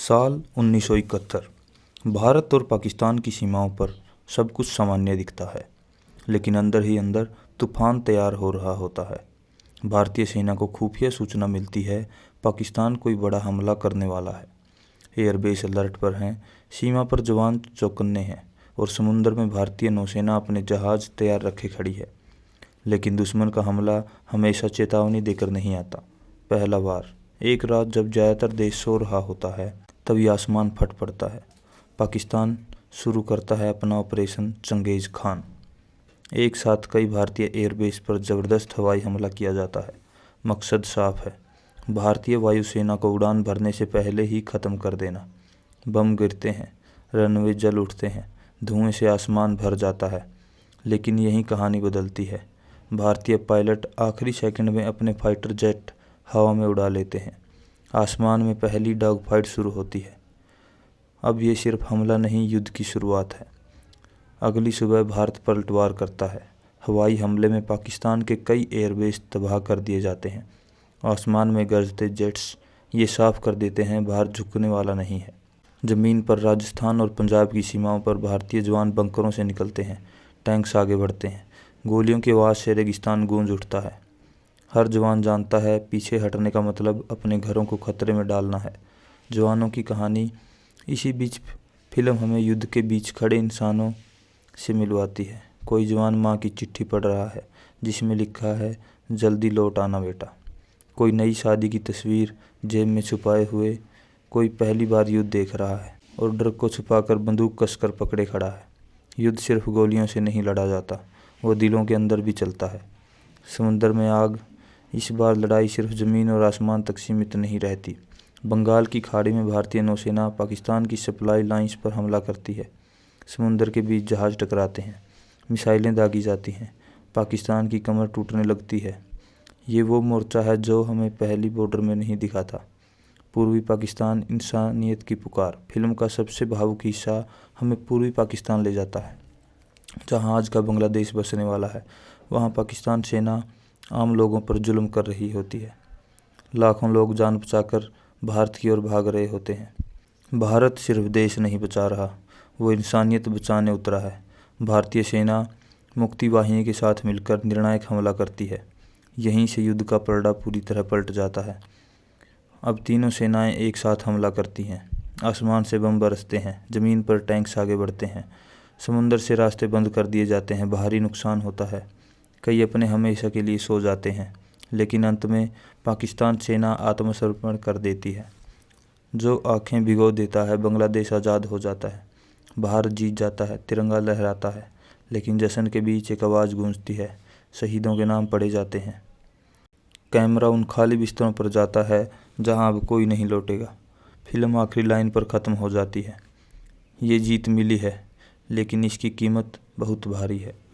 साल 1971। भारत और पाकिस्तान की सीमाओं पर सब कुछ सामान्य दिखता है, लेकिन अंदर ही अंदर तूफान तैयार हो रहा होता है। भारतीय सेना को खुफिया सूचना मिलती है, पाकिस्तान कोई बड़ा हमला करने वाला है। एयरबेस अलर्ट पर हैं, सीमा पर जवान चौकन्ने हैं और समुद्र में भारतीय नौसेना अपने जहाज तैयार रखे खड़ी है। लेकिन दुश्मन का हमला हमेशा चेतावनी देकर नहीं आता। पहला बार एक रात जब ज़्यादातर देश सो रहा होता है, तभी आसमान फट पड़ता है। पाकिस्तान शुरू करता है अपना ऑपरेशन चंगेज़ खान। एक साथ कई भारतीय एयरबेस पर ज़बरदस्त हवाई हमला किया जाता है। मकसद साफ है, भारतीय वायुसेना को उड़ान भरने से पहले ही ख़त्म कर देना। बम गिरते हैं, रनवे जल उठते हैं, धुएं से आसमान भर जाता है। लेकिन यही कहानी बदलती है। भारतीय पायलट आखिरी सेकंड में अपने फाइटर जेट हवा में उड़ा लेते हैं। आसमान में पहली डॉग फाइट शुरू होती है। अब ये सिर्फ हमला नहीं, युद्ध की शुरुआत है। अगली सुबह भारत पलटवार करता है। हवाई हमले में पाकिस्तान के कई एयरबेस तबाह कर दिए जाते हैं। आसमान में गरजते जेट्स ये साफ कर देते हैं, भारत झुकने वाला नहीं है। ज़मीन पर राजस्थान और पंजाब की सीमाओं पर भारतीय जवान बंकरों से निकलते हैं। टैंक्स आगे बढ़ते हैं। गोलियों की आवाज़ से रेगिस्तान गूंज उठता है। हर जवान जानता है, पीछे हटने का मतलब अपने घरों को खतरे में डालना है। जवानों की कहानी। इसी बीच फिल्म हमें युद्ध के बीच खड़े इंसानों से मिलवाती है। कोई जवान माँ की चिट्ठी पढ़ रहा है, जिसमें लिखा है, जल्दी लौट आना बेटा। कोई नई शादी की तस्वीर जेब में छुपाए हुए। कोई पहली बार युद्ध देख रहा है और डर को छुपाकर बंदूक कसकर पकड़े खड़ा है। युद्ध सिर्फ गोलियों से नहीं लड़ा जाता, वो दिलों के अंदर भी चलता है। समुद्र में आग। इस बार लड़ाई सिर्फ ज़मीन और आसमान तक सीमित नहीं रहती। बंगाल की खाड़ी में भारतीय नौसेना पाकिस्तान की सप्लाई लाइंस पर हमला करती है। समुद्र के बीच जहाज़ टकराते हैं, मिसाइलें दागी जाती हैं, पाकिस्तान की कमर टूटने लगती है। ये वो मोर्चा है जो हमें पहली बॉर्डर में नहीं दिखा था। पूर्वी पाकिस्तान, इंसानियत की पुकार। फिल्म का सबसे भावुक हिस्सा हमें पूर्वी पाकिस्तान ले जाता है, जहाँ आज का बांग्लादेश बसने वाला है। वहाँ पाकिस्तान सेना आम लोगों पर जुल्म कर रही होती है। लाखों लोग जान बचाकर भारत की ओर भाग रहे होते हैं। भारत सिर्फ देश नहीं बचा रहा, वो इंसानियत बचाने उतरा है। भारतीय सेना मुक्ति वाहिनी के साथ मिलकर निर्णायक हमला करती है। यहीं से युद्ध का पलड़ा पूरी तरह पलट जाता है। अब तीनों सेनाएं एक साथ हमला करती हैं। आसमान से बम बरसते हैं, ज़मीन पर टैंक्स आगे बढ़ते हैं, समुंदर से रास्ते बंद कर दिए जाते हैं, भारी नुकसान होता है। कई अपने हमेशा के लिए सो जाते हैं, लेकिन अंत में पाकिस्तान सेना आत्मसमर्पण कर देती है। जो आंखें भिगो देता है, बांग्लादेश आज़ाद हो जाता है, भारत जीत जाता है, तिरंगा लहराता है। लेकिन जश्न के बीच एक आवाज़ गूंजती है, शहीदों के नाम पढ़े जाते हैं। कैमरा उन खाली बिस्तरों पर जाता है जहां अब कोई नहीं लौटेगा। फिल्म आखिरी लाइन पर ख़त्म हो जाती है। ये जीत मिली है, लेकिन इसकी कीमत बहुत भारी है।